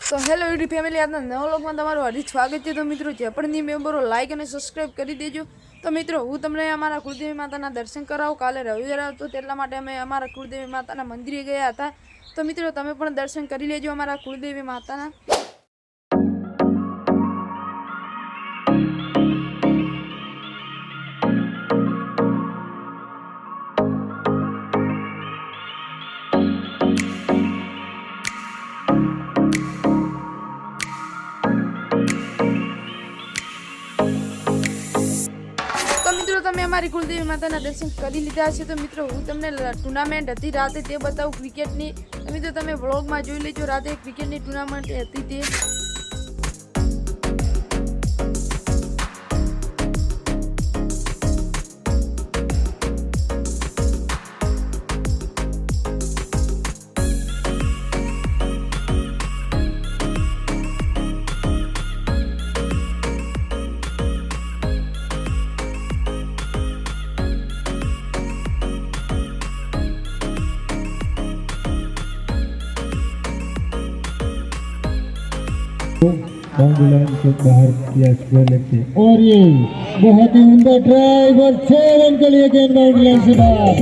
તો hello YouTube family, આજના નવા વ્લોગમાં તમારું હાર્દિક સ્વાગત છે। તો મિત્રો જે પણ ની મેમ્બરો લાઈક અને સબસ્ક્રાઈબ કરી દેજો। તો મિત્રો હું તમને અમારા કુળદેવી માતાના દર્શન કરાવું। કાલે રવિવાર હતો તેટલા માટે અમે અમારા કુળદેવી માતાના મંદિરે ગયા હતા। તો મિત્રો તમે પણ દર્શન કરી લેજો અમારા કુળદેવી માતાના। तो मित्रों तमे अमारी कुलदेवी माताना दर्शन करी लीधा छे। तो मित्रों हूँ तमने टूर्नामेंट हती राते ते बताऊं क्रिकेटनी। तो मित्रों तमे व्लॉगमां जोई लेजो, राते क्रिकेटनी टूर्नामेंट हती ते। एम्बुलेंस को बाहर किया स्क्वायर लेग से, और ये बहुत ही उम्दा ड्राइव और 6 रन के लिए गेंद एम्बुलेंस से बाहर।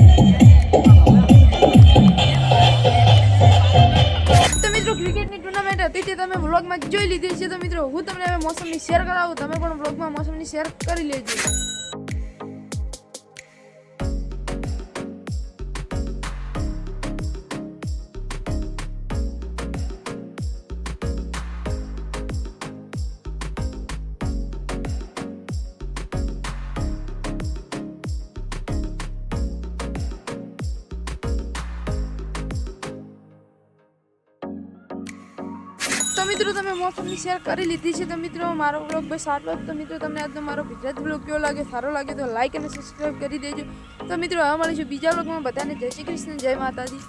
तो मित्रों क्रिकेटनी टूर्नामेंट हती ते तमे व्लॉगमां जोई लीधी छे। तो मित्रों हूँ तमने हवे मौसमनी शेर करावुं, तमे पण व्लॉगमां मौसमनी शेर करी लेजो। तो मित्रों तमे मौसमनी शेर करी लीधी छे। तो मित्रों मारो व्लॉग बस आटलो ज। तो मित्रों तमने आजनो मारो गुजराती व्लॉग केवो लागे, सारो लागे तो लाइक अने सब्सक्राइब करी देजो। तो मित्रों हवे मळीशुं बीजा व्लॉगमां। बधाने जय श्री कृष्ण, जय माताजी।